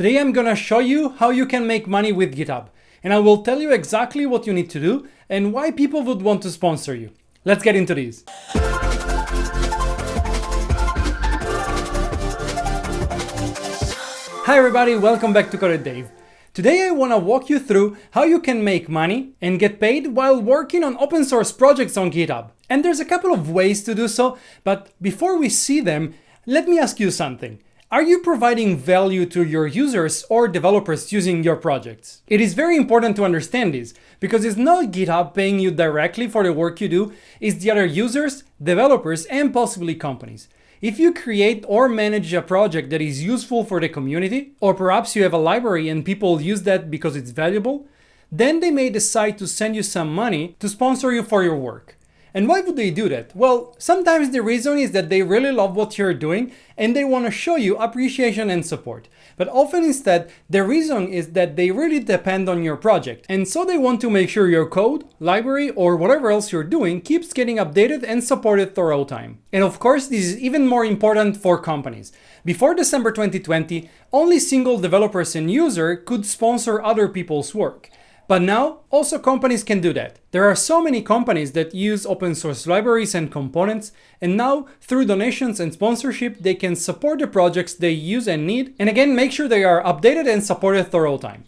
Today I'm gonna show you how you can make money with GitHub, and I will tell you exactly what you need to do and why people would want to sponsor you. Let's get into this. Hi everybody, welcome back to CoderDave. Today I want to walk you through how you can make money and get paid while working on open source projects on GitHub. And there's a couple of ways to do so, but before we see them, let me ask you something. Are you providing value to your users or developers using your projects? It is very important to understand this, because it's not GitHub paying you directly for the work you do, it's the other users, developers, and possibly companies. If you create or manage a project that is useful for the community, or perhaps you have a library and people use that because it's valuable, then they may decide to send you some money to sponsor you for your work. And why would they do that? Well, sometimes the reason is that they really love what you're doing and they want to show you appreciation and support. But often instead, the reason is that they really depend on your project. And so they want to make sure your code, library, or whatever else you're doing keeps getting updated and supported throughout time. And of course, this is even more important for companies. Before December 2020, only single developers and users could sponsor other people's work. But now, also companies can do that. There are so many companies that use open source libraries and components, and now, through donations and sponsorship, they can support the projects they use and need, and again, make sure they are updated and supported throughout time.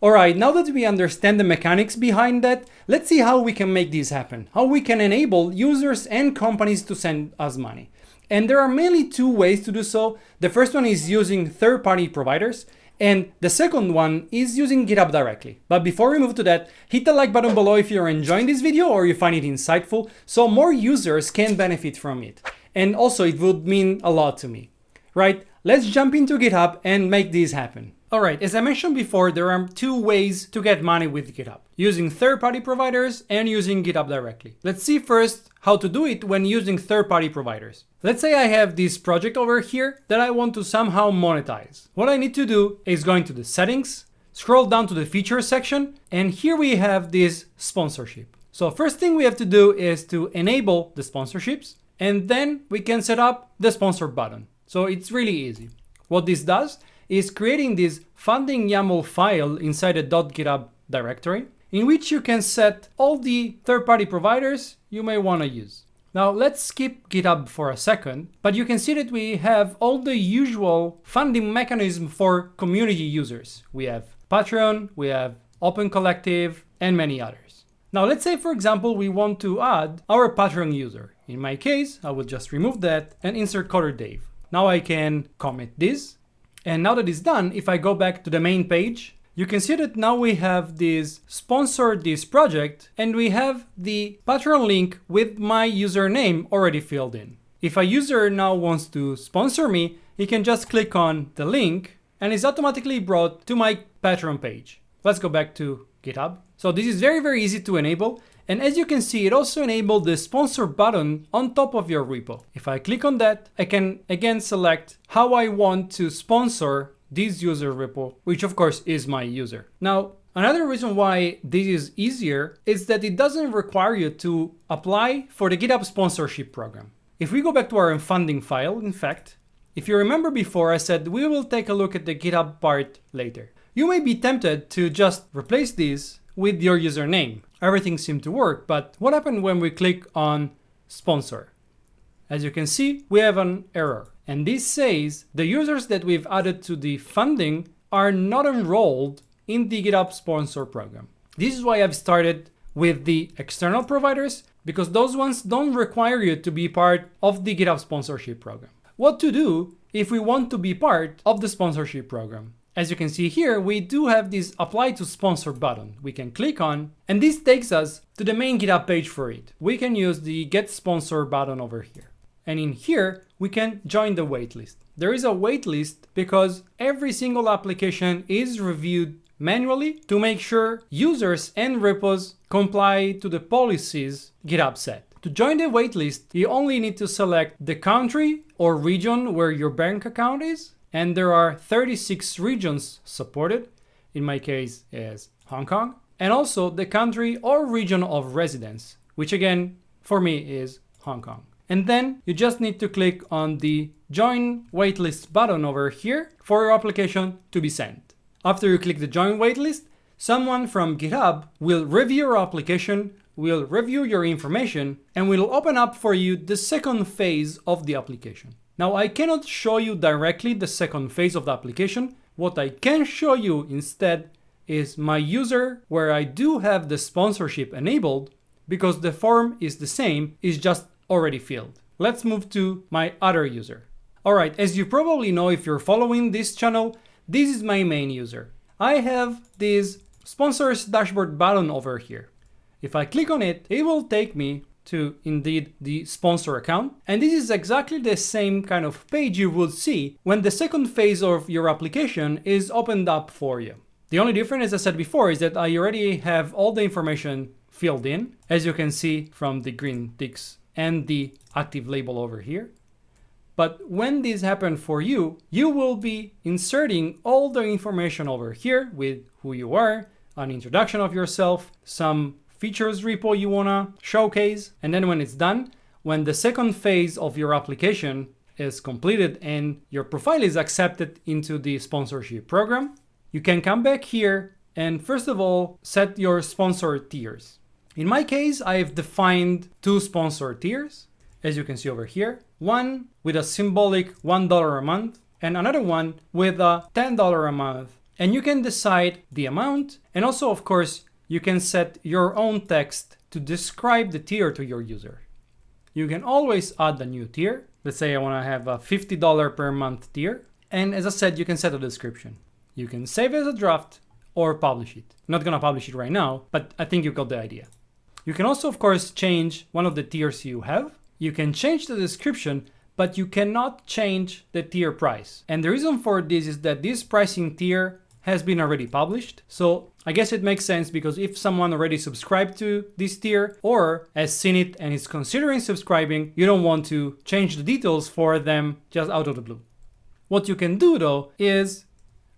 Alright, now that we understand the mechanics behind that, let's see how we can make this happen. How we can enable users and companies to send us money. And there are mainly two ways to do so. The first one is using third-party providers, and the second one is using GitHub directly. But before we move to that, hit the like button below if you're enjoying this video or you find it insightful, so more users can benefit from it. And also it would mean a lot to me. Right, let's jump into GitHub and make this happen. Alright, as I mentioned before, there are two ways to get money with GitHub. Using third-party providers and using GitHub directly. Let's see first how to do it when using third-party providers. Let's say I have this project over here that I want to somehow monetize. What I need to do is go into the settings, scroll down to the features section, and here we have this sponsorship. So first thing we have to do is to enable the sponsorships, and then we can set up the sponsor button. So it's really easy. What this does is creating this funding YAML file inside a .github directory in which you can set all the third-party providers you may want to use. Now let's skip GitHub for a second, but you can see that we have all the usual funding mechanism for community users. We have Patreon, we have Open Collective, and many others. Now let's say, for example, we want to add our Patreon user. In my case, I will just remove that and insert CoderDave. Now I can commit this. And now that it's done, if I go back to the main page, you can see that now we have this sponsor this project and we have the Patreon link with my username already filled in. If a user now wants to sponsor me, he can just click on the link and is automatically brought to my Patreon page. Let's go back to GitHub. So this is very easy to enable. And as you can see, it also enabled the sponsor button on top of your repo. If I click on that, I can again select how I want to sponsor this user repo, which of course is my user. Now, another reason why this is easier is that it doesn't require you to apply for the GitHub sponsorship program. If we go back to our funding file, in fact, if you remember before, I said we will take a look at the GitHub part later. You may be tempted to just replace this with your username. Everything seemed to work, but what happened when we click on sponsor? As you can see, we have an error. And this says the users that we've added to the funding are not enrolled in the GitHub sponsor program. This is why I've started with the external providers, because those ones don't require you to be part of the GitHub sponsorship program. What to do if we want to be part of the sponsorship program? As you can see here, we do have this apply to sponsor button we can click on, and this takes us to the main GitHub page for it. We can use the get sponsor button over here. And in here, we can join the waitlist. There is a waitlist because every single application is reviewed manually to make sure users and repos comply to the policies GitHub set. To join the waitlist, you only need to select the country or region where your bank account is. And there are 36 regions supported. In my case is Hong Kong. And also the country or region of residence, which again, for me is Hong Kong. And then you just need to click on the Join Waitlist button over here for your application to be sent. After you click the Join Waitlist, someone from GitHub will review your application, will review your information, and will open up for you the second phase of the application. Now, I cannot show you directly the second phase of the application. What I can show you instead is my user where I do have the sponsorship enabled because the form is the same, it's just already filled. Let's move to my other user. Alright, as you probably know if you're following this channel, this is my main user. I have this sponsors dashboard button over here. If I click on it, it will take me to indeed the sponsor account. And this is exactly the same kind of page you would see when the second phase of your application is opened up for you. The only difference, as I said before, is that I already have all the information filled in, as you can see from the green ticks and the active label over here. But when this happens for you, you will be inserting all the information over here with who you are, an introduction of yourself, some features repo you wanna showcase. And then when it's done, when the second phase of your application is completed and your profile is accepted into the sponsorship program, you can come back here and first of all, set your sponsor tiers. In my case, I've defined two sponsor tiers, as you can see over here. One with a symbolic $1 a month and another one with a $10 a month. And you can decide the amount. And also, of course, you can set your own text to describe the tier to your user. You can always add a new tier. Let's say I want to have a $50 per month tier. And as I said, you can set a description. You can save it as a draft or publish it. I'm not going to publish it right now, but I think you got the idea. You can also, of course, change one of the tiers you have. You can change the description, but you cannot change the tier price. And the reason for this is that this pricing tier has been already published. So I guess it makes sense because if someone already subscribed to this tier or has seen it and is considering subscribing, you don't want to change the details for them just out of the blue. What you can do though is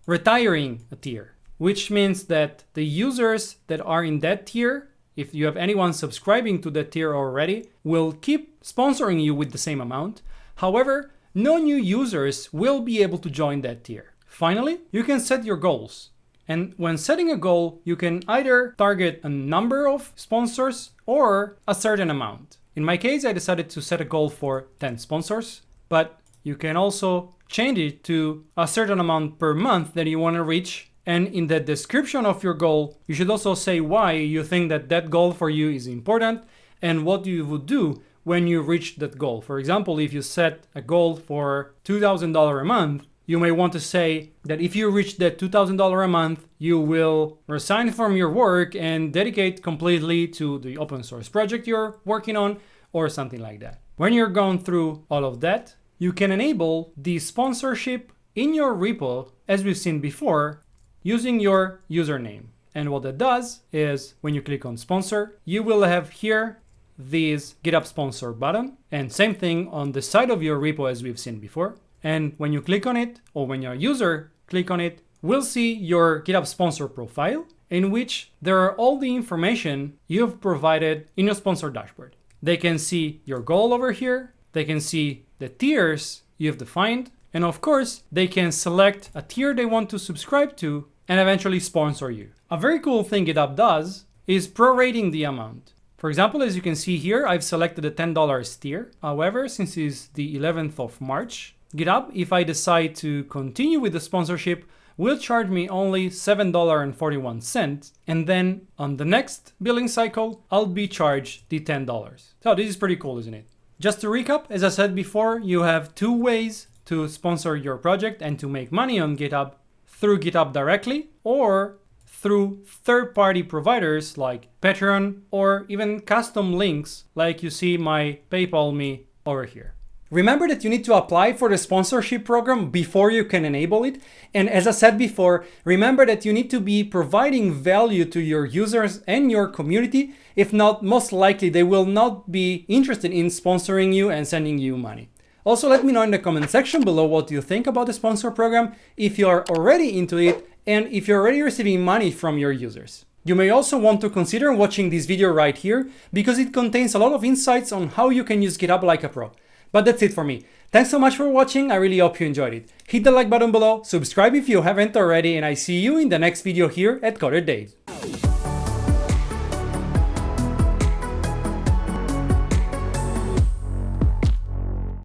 retiring a tier, which means that the users that are in that tier, if you have anyone subscribing to that tier already, will keep sponsoring you with the same amount. However, no new users will be able to join that tier. Finally, you can set your goals. And when setting a goal, you can either target a number of sponsors or a certain amount. In my case, I decided to set a goal for 10 sponsors, but you can also change it to a certain amount per month that you want to reach. And in the description of your goal, you should also say why you think that that goal for you is important and what you would do when you reach that goal. For example, if you set a goal for $2,000 a month, you may want to say that if you reach that $2,000 a month, you will resign from your work and dedicate completely to the open source project you're working on or something like that. When you're going through all of that, you can enable the sponsorship in your repo, as we've seen before, using your username. And what that does is when you click on sponsor, you will have here this GitHub sponsor button, and same thing on the side of your repo as we've seen before. And when you click on it, or when your user click on it, we'll see your GitHub sponsor profile in which there are all the information you've provided in your sponsor dashboard. They can see your goal over here. They can see the tiers you've defined. And of course, they can select a tier they want to subscribe to and eventually sponsor you. A very cool thing GitHub does is prorating the amount. For example, as you can see here, I've selected the $10 tier. However, since it's the 11th of March, GitHub, if I decide to continue with the sponsorship, will charge me only $7.41. And then on the next billing cycle, I'll be charged the $10. So this is pretty cool, isn't it? Just to recap, as I said before, you have two ways to sponsor your project and to make money on GitHub: through GitHub directly or through third-party providers like Patreon or even custom links like you see my PayPal me over here. Remember that you need to apply for the sponsorship program before you can enable it. And as I said before, remember that you need to be providing value to your users and your community. If not, most likely they will not be interested in sponsoring you and sending you money. Also, let me know in the comment section below what you think about the sponsor program, if you are already into it, and if you're already receiving money from your users. You may also want to consider watching this video right here because it contains a lot of insights on how you can use GitHub like a pro. But that's it for me. Thanks so much for watching, I really hope you enjoyed it. Hit the like button below, subscribe if you haven't already, and I see you in the next video here at CoderDave.